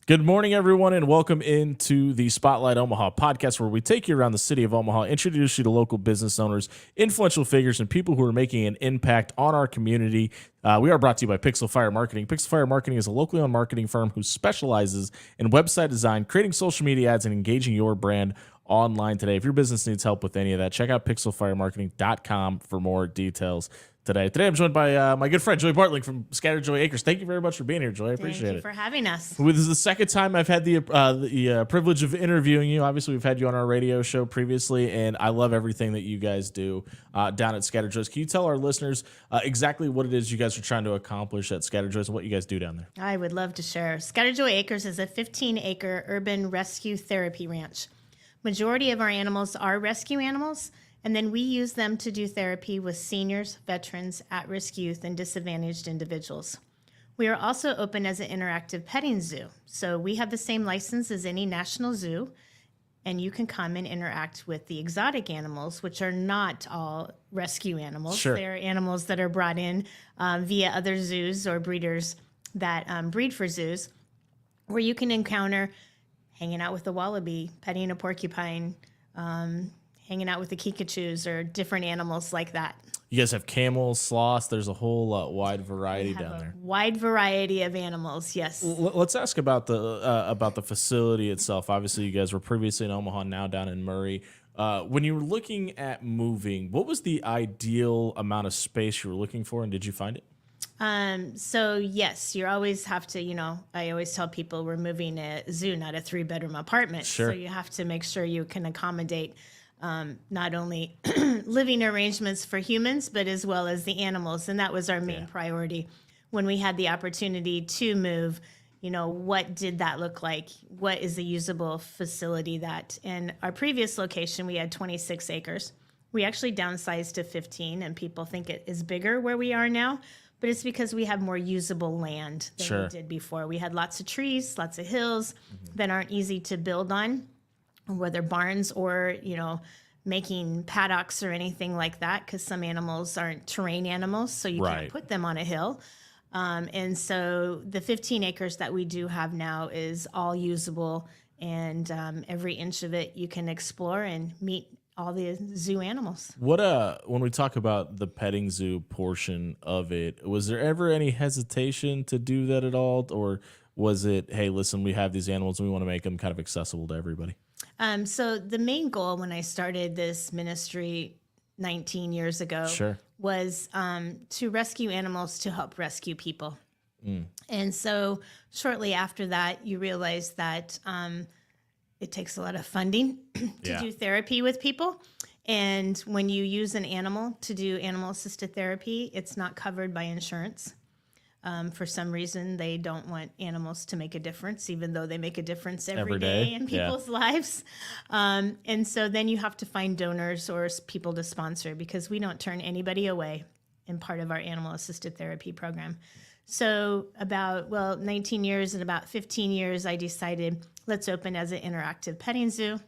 Good morning, everyone, and welcome into the Spotlight Omaha podcast, where we take you around the city of Omaha, introduce you to local business owners, influential figures, and people who are making an impact on our community. We are brought to you by Pixel Fire Marketing. Pixel Fire Marketing is a locally owned marketing firm who specializes in website design, creating social media ads, and engaging your brand online today. If your business needs help with any of that, check out pixelfiremarketing.com for more details. Today I'm joined by my good friend Joy Bartling from Scattered Joy Acres. Thank you very much for being here, Joy. I appreciate it. Thank you for having us. This is the second time I've had the privilege of interviewing you. Obviously, we've had you on our radio show previously, and I love everything that you guys do down at Scattered Joys. Can you tell our listeners exactly what it is you guys are trying to accomplish at Scattered Joys and what you guys do down there? I would love to share. Scattered Joy Acres is a 15-acre urban rescue therapy ranch. Majority of our animals are rescue animals, and then we use them to do therapy with seniors, veterans, at-risk youth, and disadvantaged individuals. We are also open as an interactive petting zoo. So we have the same license as any national zoo, and you can come and interact with the exotic animals, which are not all rescue animals. Sure. They're animals that are brought in via other zoos or breeders that breed for zoos, where you can encounter hanging out with a wallaby, petting a porcupine, hanging out with the kikachus or different animals like that. You guys have camels, sloths. There's a whole wide variety down there. Wide variety of animals, yes. Let's ask about the facility itself. Obviously, you guys were previously in Omaha, now down in Murray. When you were looking at moving, what was the ideal amount of space you were looking for, and did you find it? So yes, you always have to, I always tell people we're moving a zoo, not a 3-bedroom apartment. Sure. So you have to make sure you can accommodate not only living arrangements for humans, but as well as the animals. And that was our main priority when we had the opportunity to move. What did that look like? What is a usable facility that? In our previous location, we had 26 acres. We actually downsized to 15, and people think it is bigger where we are now, but it's because we have more usable land than we did before. We had lots of trees, lots of hills that aren't easy to build on, whether barns or, making paddocks or anything like that, because some animals aren't terrain animals, so you can't put them on a hill. And so the 15 acres that we do have now is all usable, and every inch of it you can explore and meet all the zoo animals. When we talk about the petting zoo portion of it, was there ever any hesitation to do that at all? Or was it, hey, listen, we have these animals and we want to make them kind of accessible to everybody? So the main goal when I started this ministry 19 years ago was to rescue animals to help rescue people. And so shortly after that, you realize that it takes a lot of funding to do therapy with people. And when you use an animal to do animal-assisted therapy, it's not covered by insurance. For some reason, they don't want animals to make a difference, even though they make a difference every day in people's lives. And so then you have to find donors or people to sponsor, because we don't turn anybody away in part of our animal-assisted therapy program. So about 19 years and about 15 years, I decided let's open as an interactive petting zoo.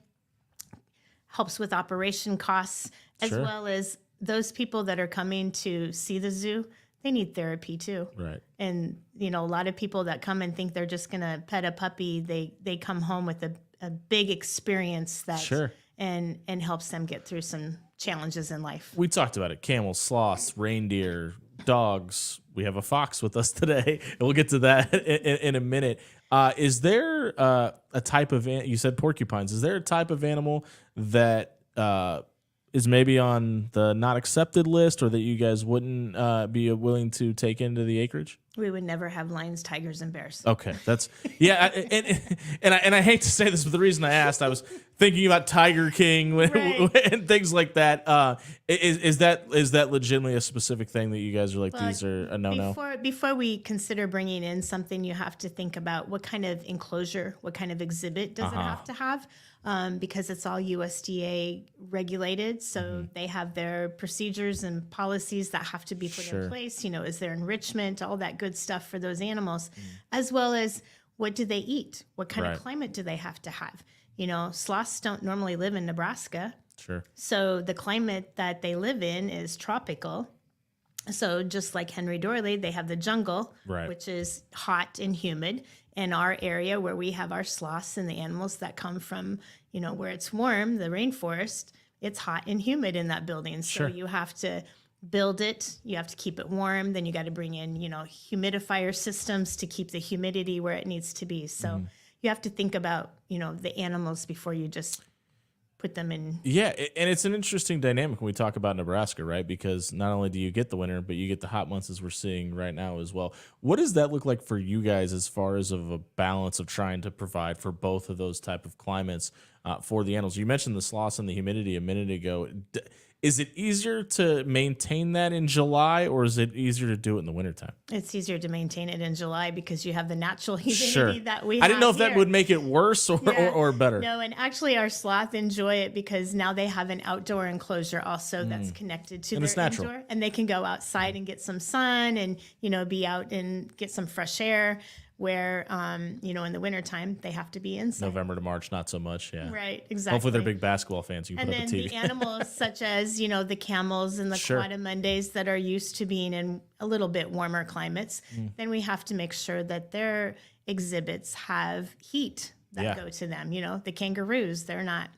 Helps with operation costs, as well as those people that are coming to see the zoo, they need therapy too. Right. And, a lot of people that come and think they're just going to pet a puppy, they come home with a big experience that and helps them get through some challenges in life. We talked about it. Camels, sloths, reindeer, dogs. We have a fox with us today, and we'll get to that in a minute. Is there a type of, you said porcupines, is there a type of animal that is maybe on the not accepted list, or that you guys wouldn't be willing to take into the acreage? We would never have lions, tigers, and bears. Okay, that's and I hate to say this, but the reason I asked, I was thinking about Tiger King and things like that. Is that legitimately a specific thing that you guys are like, these are a no-no? Before we consider bringing in something, you have to think about what kind of enclosure, what kind of exhibit does it have to have, because it's all USDA regulated, so they have their procedures and policies that have to be put in place. Is there enrichment, all that good stuff for those animals, as well as what do they eat? What kind of climate do they have to have? Sloths don't normally live in Nebraska. Sure. So the climate that they live in is tropical. So just like Henry Dorley, they have the jungle, right, which is hot and humid. In our area where we have our sloths and the animals that come from, where it's warm, the rainforest, it's hot and humid in that building. So you have to build it, you have to keep it warm, then you got to bring in, humidifier systems to keep the humidity where it needs to be. So you have to think about, the animals before you just put them in. Yeah, and it's an interesting dynamic when we talk about Nebraska, right? Because not only do you get the winter, but you get the hot months as we're seeing right now as well. What does that look like for you guys as far as of a balance of trying to provide for both of those type of climates for the animals? You mentioned the sloths and the humidity a minute ago. Is it easier to maintain that in July, or is it easier to do it in the wintertime? It's easier to maintain it in July because you have the natural humidity that we have. I didn't know if here. that would make it worse or better. No, and actually our sloth enjoy it because now they have an outdoor enclosure also that's connected to their indoor. And they can go outside and get some sun and, be out and get some fresh air. Where, in the wintertime, they have to be inside. November to March, not so much, yeah. Right, exactly. Hopefully they're big basketball fans. You can put up the TV. And then the animals such as, the camels and the quadrumundés that are used to being in a little bit warmer climates, then we have to make sure that their exhibits have heat that go to them. The kangaroos, they're not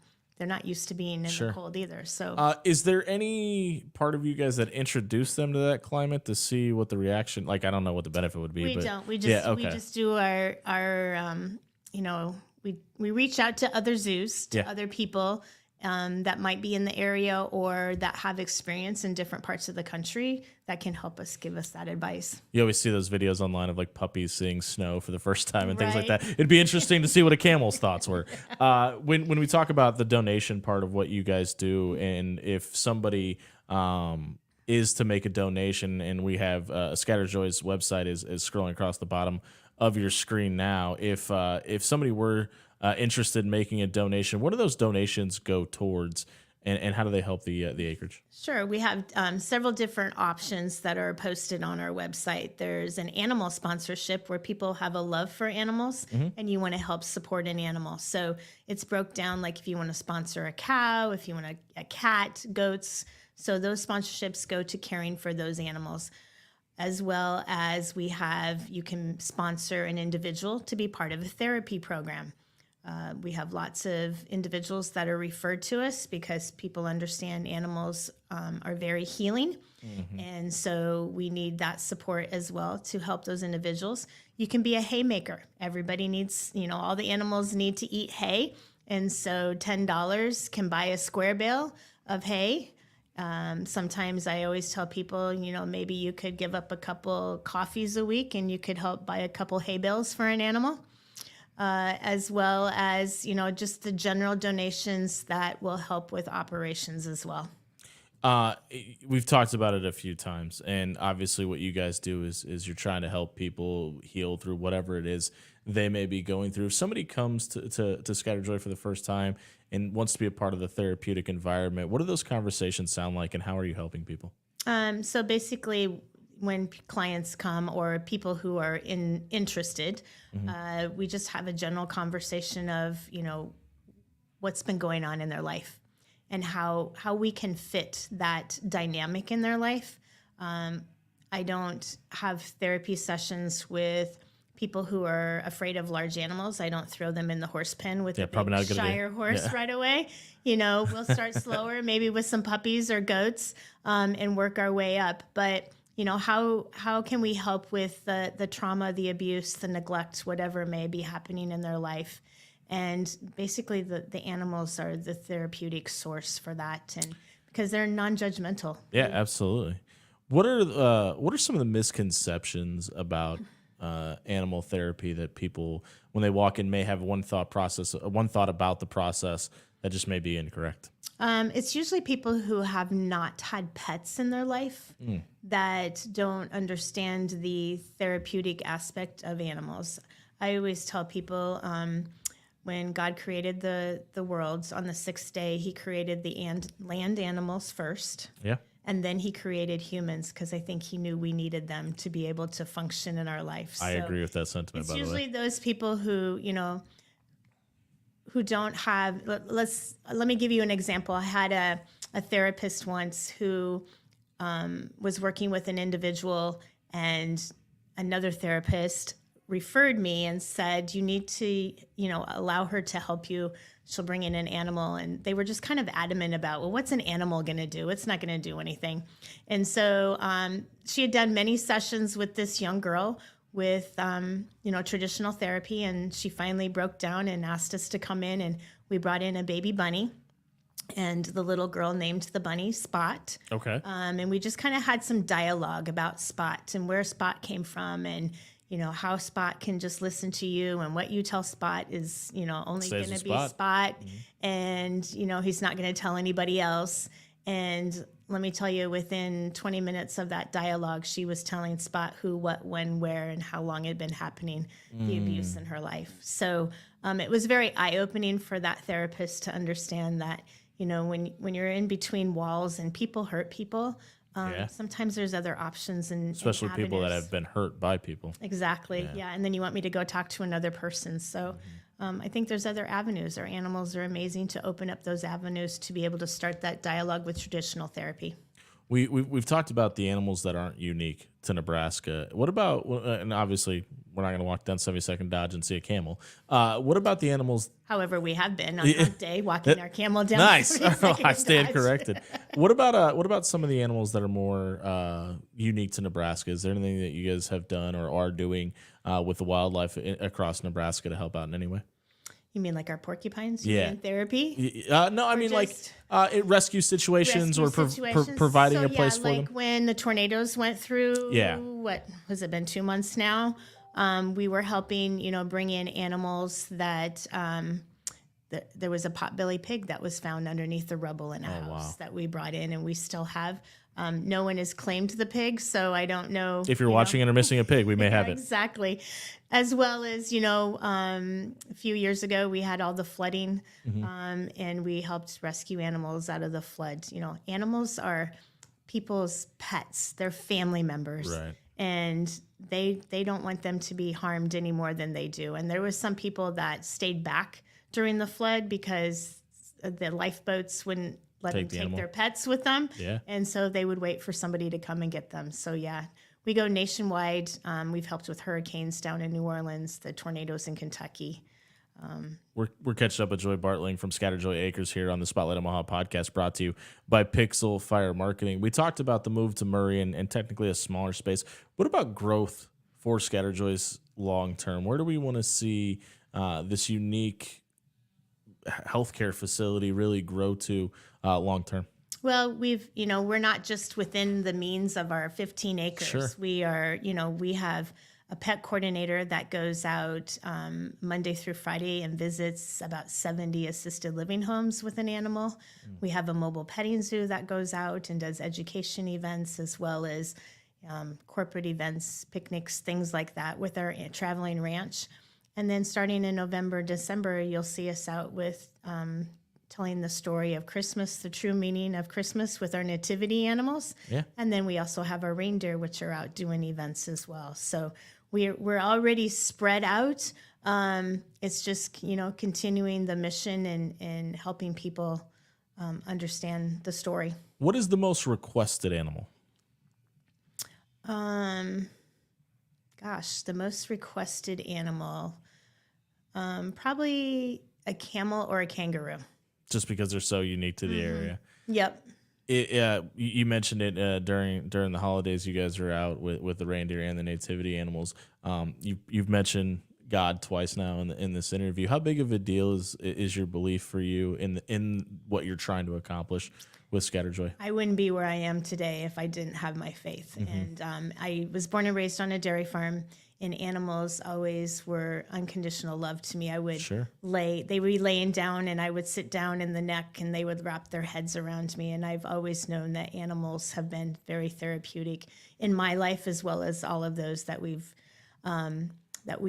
used to being in the cold either. So, is there any part of you guys that introduced them to that climate to see what the reaction? Like, I don't know what the benefit would be. We don't. We just do our we reach out to other zoos, to other people that might be in the area or that have experience in different parts of the country that can help us, give us that advice. You always see those videos online of like puppies seeing snow for the first time and things like that. It'd be interesting to see what a camel's thoughts were. When we talk about the donation part of what you guys do, and if somebody is to make a donation, and we have Scatter Joy's website is scrolling across the bottom of your screen now. If somebody were interested in making a donation, what do those donations go towards, and how do they help the acreage? Sure. We have several different options that are posted on our website. There's an animal sponsorship where people have a love for animals and you want to help support an animal. So it's broke down like if you want to sponsor a cow, if you want a cat, goats. So those sponsorships go to caring for those animals. As well as you can sponsor an individual to be part of a therapy program. We have lots of individuals that are referred to us because people understand animals are very healing. And so we need that support as well to help those individuals. You can be a haymaker. Everybody needs, all the animals need to eat hay. And so $10 can buy a square bale of hay. Sometimes I always tell people, maybe you could give up a couple coffees a week and you could help buy a couple hay bales for an animal. As well as, just the general donations that will help with operations as well. We've talked about it a few times, and obviously what you guys do is you're trying to help people heal through whatever it is they may be going through. If somebody comes to Scatter Joy for the first time and wants to be a part of the therapeutic environment, what do those conversations sound like, and how are you helping people? So basically, when clients come or people who are interested, we just have a general conversation of, what's been going on in their life and how we can fit that dynamic in their life. I don't have therapy sessions with people who are afraid of large animals. I don't throw them in the horse pen with a big Shire horse right away. We'll start slower, maybe with some puppies or goats, and work our way up. But how can we help with the trauma, the abuse, the neglect, whatever may be happening in their life? And basically the animals are the therapeutic source for that, and because they're non-judgmental. Yeah, absolutely. What are some of the misconceptions about animal therapy that people, when they walk in, may have one thought about the process that just may be incorrect? It's usually people who have not had pets in their life that don't understand the therapeutic aspect of animals. I always tell people when God created the world on the sixth day, he created the land animals first. Yeah. And then he created humans because I think he knew we needed them to be able to function in our life. I agree with that sentiment, by the way. It's usually those people who, who don't have, let me give you an example. I had a therapist once who was working with an individual, and another therapist referred me and said, you need to, allow her to help you. She'll bring in an animal. And they were just kind of adamant about, well, what's an animal going to do? It's not going to do anything. And so she had done many sessions with this young girl with, traditional therapy. And she finally broke down and asked us to come in, and we brought in a baby bunny. And the little girl named the bunny Spot. Okay. And we just kind of had some dialogue about Spot and where Spot came from, and how Spot can just listen to you, and what you tell Spot is, only going to be Spot. Mm-hmm. And, he's not going to tell anybody else. And let me tell you, within 20 minutes of that dialogue, she was telling Spot who, what, when, where, and how long it had been happening, the abuse in her life. So it was very eye-opening for that therapist to understand that, when you're in between walls and people hurt people, sometimes there's other options, and especially and people that have been hurt by people. Exactly. Yeah. And then you want me to go talk to another person. So I think there's other avenues. Our animals are amazing to open up those avenues to be able to start that dialogue with traditional therapy. We've talked about the animals that aren't unique to Nebraska. What about, and obviously we're not going to walk down 72nd Dodge and see a camel. What about the animals? However, we have been on hunt day walking our camel down. Nice. I stand corrected. What about some of the animals that are more unique to Nebraska? Is there anything that you guys have done or are doing with the wildlife across Nebraska to help out in any way? You mean like our porcupines? You mean therapy? No, I mean rescue situations or providing a place for them. Like when the tornadoes went through, what has it been, 2 months now? We were helping, bring in animals that there was a potbelly pig that was found underneath the rubble in a house that we brought in, and we still have. No one has claimed the pig, so I don't know. If you're watching and are missing a pig, we may have it. Exactly. As well as, a few years ago, we had all the flooding, and we helped rescue animals out of the flood. Animals are people's pets. They're family members. Right. And they don't want them to be harmed any more than they do. And there was some people that stayed back during the flood because the lifeboats wouldn't let them take their pets with them. Yeah. And so they would wait for somebody to come and get them. So, we go nationwide. We've helped with hurricanes down in New Orleans, the tornadoes in Kentucky. We're catching up with Joy Bartling from Scattered Joy Acres here on the Spotlight Omaha podcast, brought to you by Pixel Fire Marketing. We talked about the move to Murray and technically a smaller space. What about growth for Scattered Joys long term? Where do we want to see this unique healthcare facility really grow to long term? Well, we're not just within the means of our 15 acres. Sure. We are, we have a pet coordinator that goes out Monday through Friday and visits about 70 assisted living homes with an animal. We have a mobile petting zoo that goes out and does education events, as well as corporate events, picnics, things like that with our traveling ranch. And then starting in November, December, you'll see us out with telling the story of Christmas, the true meaning of Christmas with our nativity animals. Yeah. And then we also have our reindeer, which are out doing events as well. So we're already spread out. It's just, continuing the mission and helping people understand the story. What is the most requested animal? The most requested animal, probably a camel or a kangaroo. Just because they're so unique to the area. Yep. You mentioned it during the holidays. You guys are out with the reindeer and the nativity animals. You've mentioned God twice now in this interview. How big of a deal is your belief for you in what you're trying to accomplish with Scattered Joy? I wouldn't be where I am today if I didn't have my faith. And I was born and raised on a dairy farm. And animals always were unconditional love to me. I would they would be laying down, and I would sit down in the neck, and they would wrap their heads around me. And I've always known that animals have been very therapeutic in my life, as well as all of those that we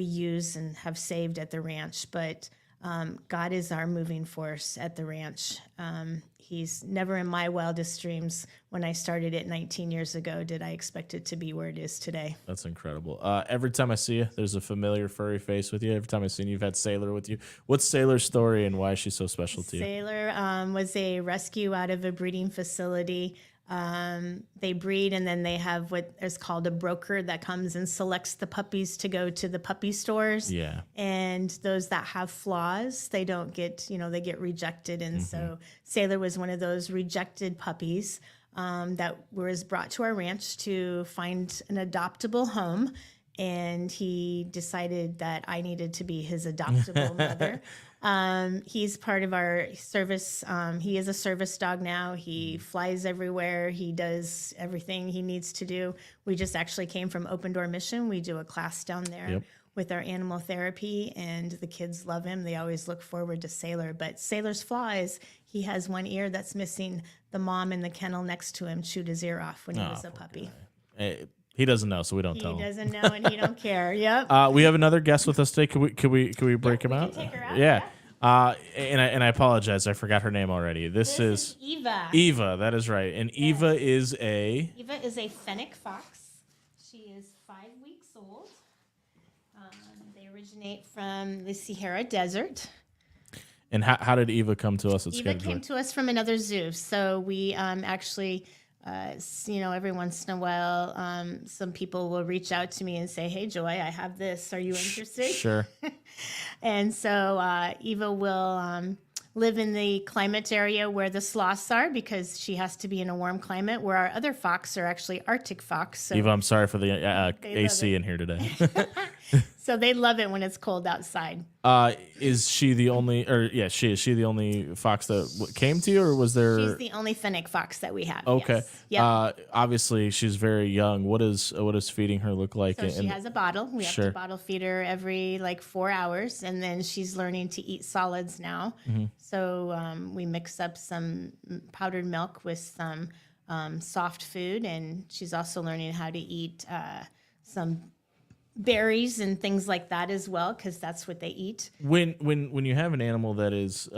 use and have saved at the ranch. But God is our moving force at the ranch. He's never in my wildest dreams, when I started it 19 years ago, did I expect it to be where it is today. That's incredible. Every time I see you, there's a familiar furry face with you. Every time I've seen you, you've had Sailor with you. What's Sailor's story and why is she so special to you? Sailor was a rescue out of a breeding facility. They breed, and then they have what is called a broker that comes and selects the puppies to go to the puppy stores. Yeah. And those that have flaws, they don't get, they get rejected. And so Sailor was one of those rejected puppies that was brought to our ranch to find an adoptable home. And he decided that I needed to be his adoptable mother. He's part of our service. He is a service dog now. He flies everywhere. He does everything he needs to do. We just actually came from Open Door Mission. We do a class down there with our animal therapy, and the kids love him. They always look forward to Sailor. But Sailor's flaw is he has one ear that's missing. The mom in the kennel next to him chewed his ear off when he was a puppy. He doesn't know, so we don't tell him. He doesn't know, and he don't care. Yep. We have another guest with us today. Can we break him out? Can take her out. Yeah. And I apologize. I forgot her name already. This is Eva. Eva. That is right. And yes. Eva is a fennec fox. She is 5 weeks old. They originate from the Sahara Desert. And how did Eva come to us at Eva came to us from another zoo. So we actually... every once in a while, some people will reach out to me and say, "Hey, Joy, I have this. Are you interested?" Sure. And so Eva will live in the climate area where the sloths are, because she has to be in a warm climate, where our other fox are actually Arctic fox. So Eva, I'm sorry for the AC in here today. So they love it when it's cold outside. Is she the only, is she the only fox that came to you, or was there? She's the only fennec fox that we have. Okay. Yes. Yep. Obviously, she's very young. What does feeding her look like? So she has a bottle. We have to bottle feed her every 4 hours, and then she's learning to eat solids now. Mm-hmm. So we mix up some powdered milk with some soft food, and she's also learning how to eat some berries and things like that as well, because that's what they eat. When you have an animal that is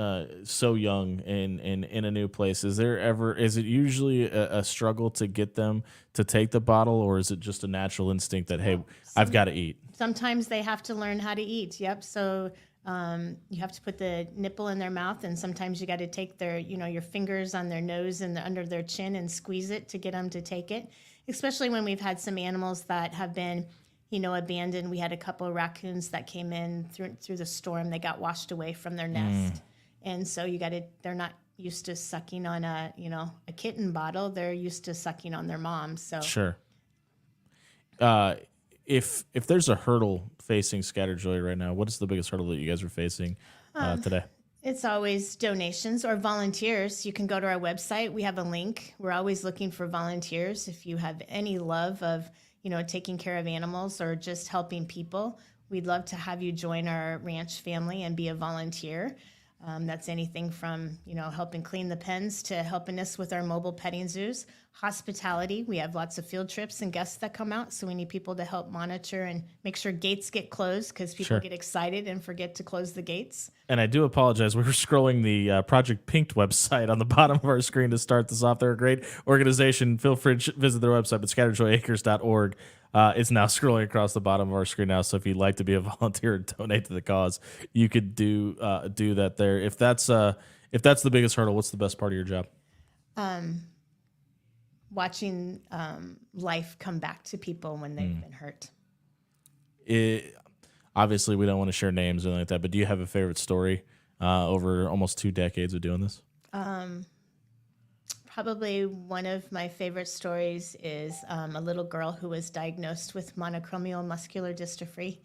so young and in a new place, is it usually a struggle to get them to take the bottle, or is it just a natural instinct that, hey, I've got to eat? Sometimes they have to learn how to eat. Yep. So you have to put the nipple in their mouth, and sometimes you got to take their your fingers on their nose and under their chin and squeeze it to get them to take it. Especially when we've had some animals that have been abandoned. We had a couple of raccoons that came in through the storm. They got washed away from their nest. And so they're not used to sucking on a kitten bottle. They're used to sucking on their mom. So sure. If there's a hurdle facing Scattered Joy right now, what is the biggest hurdle that you guys are facing today? It's always donations or volunteers. You can go to our website. We have a link. We're always looking for volunteers. If you have any love of taking care of animals or just helping people, we'd love to have you join our ranch family and be a volunteer. That's anything from, helping clean the pens to helping us with our mobile petting zoos. Hospitality, we have lots of field trips and guests that come out, so we need people to help monitor and make sure gates get closed, because people get excited and forget to close the gates. And I do apologize. We were scrolling the Project Pinked website on the bottom of our screen to start this off. They're a great organization. Feel free to visit their website at scatteredjoyacres.org. It's now scrolling across the bottom of our screen now. So if you'd like to be a volunteer and donate to the cause, you could do that there. If that's the biggest hurdle, what's the best part of your job? Watching life come back to people when they've been hurt. Obviously, we don't want to share names or anything like that, but do you have a favorite story over almost 2 decades of doing this? Probably one of my favorite stories is a little girl who was diagnosed with monochromial muscular dystrophy.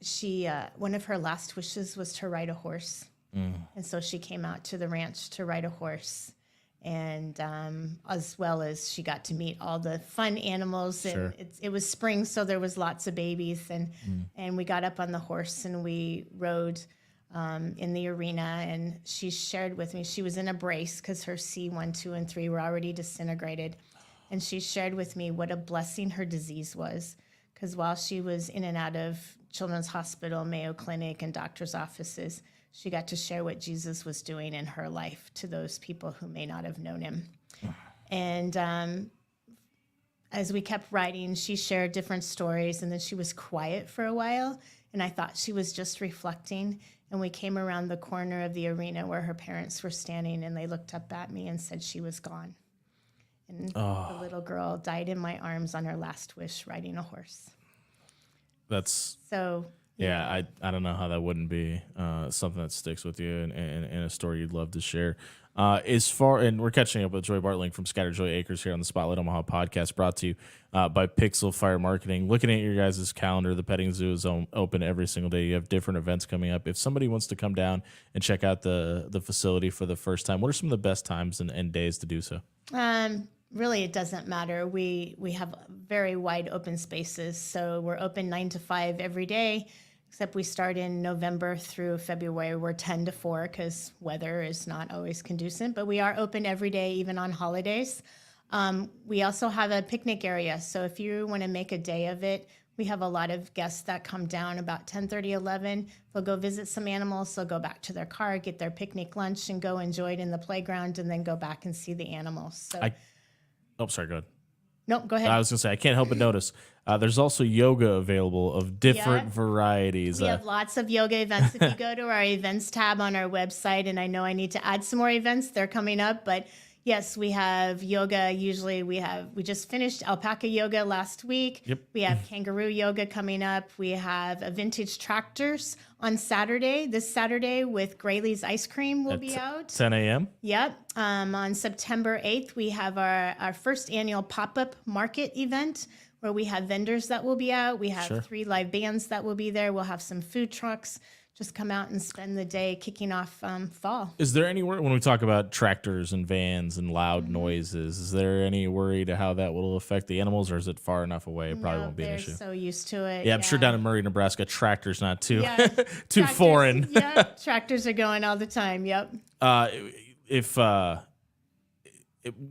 She one of her last wishes was to ride a horse, and so she came out to the ranch to ride a horse. And as well as she got to meet all the fun animals. And it was spring, so there was lots of babies. And we got up on the horse and we rode in the arena. And she shared with me, she was in a brace because her C1, 2, and 3 were already disintegrated. And she shared with me what a blessing her disease was. Because while she was in and out of Children's Hospital, Mayo Clinic, and doctor's offices, she got to share what Jesus was doing in her life to those people who may not have known him. And as we kept writing, she shared different stories, and then she was quiet for a while, and I thought she was just reflecting. And we came around the corner of the arena where her parents were standing, and they looked up at me and said she was gone. And the little girl died in my arms on her last wish riding a horse. That's so. Yeah, I don't know how that wouldn't be something that sticks with you and a story you'd love to share. And we're catching up with Joy Bartling from Scattered Joy Acres here on the Spotlight Omaha podcast, brought to you by Pixel Fire Marketing. Looking at your guys' calendar, the petting zoo is open every single day. You have different events coming up. If somebody wants to come down and check out the facility for the first time, what are some of the best times and days to do so? Really, it doesn't matter. We have very wide open spaces, so we're open 9 to 5 every day. Except we start in November through February. We're 10 to 4 because weather is not always conducive, but we are open every day, even on holidays. We also have a picnic area. So if you want to make a day of it, we have a lot of guests that come down about 10:30, 11. They'll go visit some animals. They'll go back to their car, get their picnic lunch, and go enjoy it in the playground, and then go back and see the animals. So, sorry, go ahead. No, go ahead. I was going to say, I can't help but notice there's also yoga available of different varieties. We have lots of yoga events. If you go to our events tab on our website, and I know I need to add some more events, they're coming up, but yes, we have yoga. Usually we just finished alpaca yoga last week. Yep. We have kangaroo yoga coming up. We have a vintage tractors on Saturday. This Saturday with Graylee's ice cream will be out. 10 a.m. Yep. On September 8th, we have our first annual pop-up market event where we have vendors that will be out. We have 3 live bands that will be there. We'll have some food trucks. Just come out and spend the day kicking off fall. Is there anywhere, when we talk about tractors and vans and loud noises, is there any worry to how that will affect the animals, or is it far enough away? It probably won't be an issue. They're so used to it. Yeah, I'm sure down in Murray, Nebraska, tractors not too tractors, foreign. Yeah, tractors are going all the time. Yep.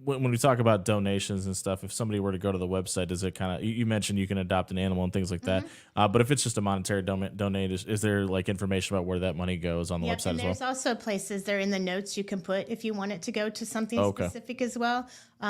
When we talk about donations and stuff, if somebody were to go to the website, does it kind of, you mentioned you can adopt an animal and things like that, but if it's just a monetary donate, is there like information about where that money goes on the website and as well? There's also places there in the notes you can put if you want it to go to something specific as well.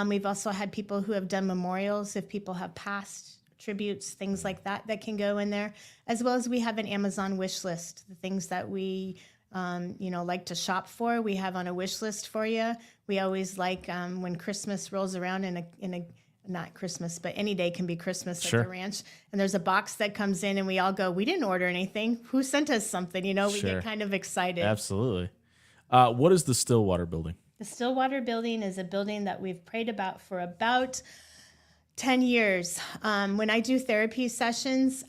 We've also had people who have done memorials, if people have passed, tributes, things like that can go in there, as well as we have an Amazon wish list, the things that we like to shop for, we have on a wish list for you. We always like when Christmas rolls around in a not Christmas, but any day can be Christmas at the ranch. And there's a box that comes in and we all go, we didn't order anything. Who sent us something? We get kind of excited. Absolutely. What is the Stillwater building? The Stillwater building is a building that we've prayed about for about 10 years. When I do therapy sessions,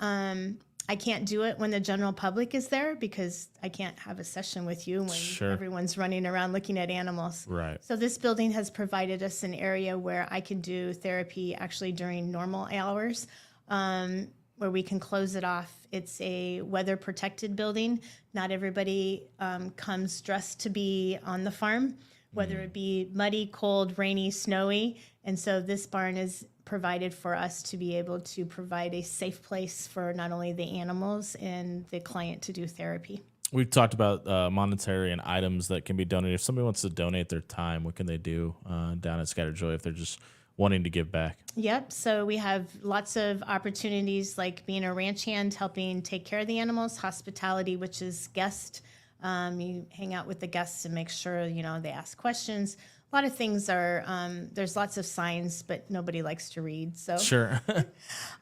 I can't do it when the general public is there because I can't have a session with you when everyone's running around looking at animals. Right. So this building has provided us an area where I can do therapy actually during normal hours, where we can close it off. It's a weather protected building. Not everybody comes dressed to be on the farm, whether it be muddy, cold, rainy, snowy. And so this barn is provided for us to be able to provide a safe place for not only the animals and the client to do therapy. We've talked about monetary and items that can be donated. If somebody wants to donate their time, what can they do down at Scattered Joy if they're just wanting to give back? Yep. So we have lots of opportunities like being a ranch hand, helping take care of the animals, hospitality, which is guest. You hang out with the guests and make sure, they ask questions. A lot of things are, there's lots of signs, but nobody likes to read. So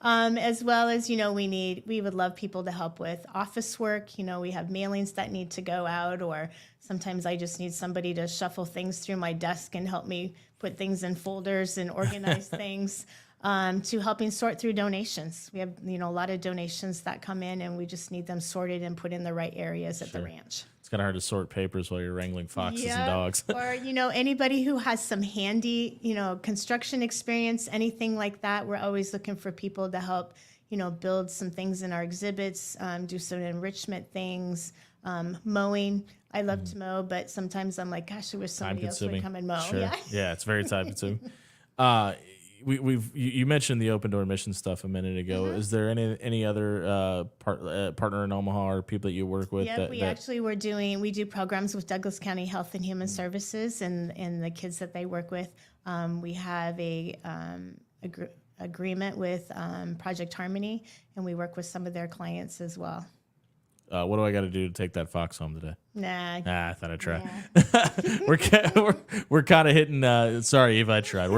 as well as, we would love people to help with office work. We have mailings that need to go out, or sometimes I just need somebody to shuffle things through my desk and help me put things in folders and organize things, to helping sort through donations. We have, a lot of donations that come in and we just need them sorted and put in the right areas at the ranch. It's kind of hard to sort papers while you're wrangling foxes and dogs. Or, anybody who has some handy, construction experience, anything like that. We're always looking for people to help, build some things in our exhibits, do some enrichment things, mowing. I love to mow, but sometimes I'm like, gosh, I wish somebody else would come and mow. Sure. Yeah, it's very time consuming. You mentioned the open door mission stuff a minute ago. Is there any other partner in Omaha or people that you work with? Yeah, we do programs with Douglas County Health and Human Services and the kids that they work with. We have a agreement with Project Harmony, and we work with some of their clients as well. What do I got to do to take that fox home today? Nah, I thought I'd try. Yeah. we're kind of hitting. Sorry, Eva, I tried.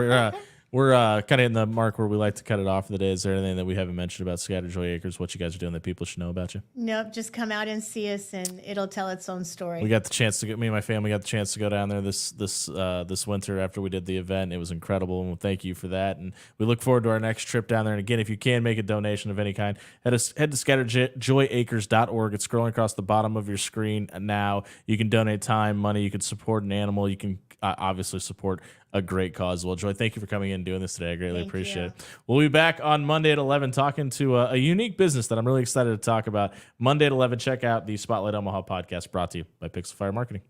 We're kind of hitting the mark where we like to cut it off for the day. Is there anything that we haven't mentioned about Scattered Joy Acres? What you guys are doing that people should know about you? Nope, just come out and see us, and it'll tell its own story. We got the chance to get me and my family got the chance to go down there this winter after we did the event. It was incredible, and thank you for that. And we look forward to our next trip down there. And again, if you can make a donation of any kind, head to scatteredjoyacres.org. It's scrolling across the bottom of your screen now. You can donate time, money. You can support an animal. You can obviously support a great cause. Well, Joy, thank you for coming in and doing this today. I greatly appreciate it. We'll be back on Monday at 11 talking to a unique business that I'm really excited to talk about. Monday at 11, check out the Spotlight Omaha podcast brought to you by Pixel Fire Marketing.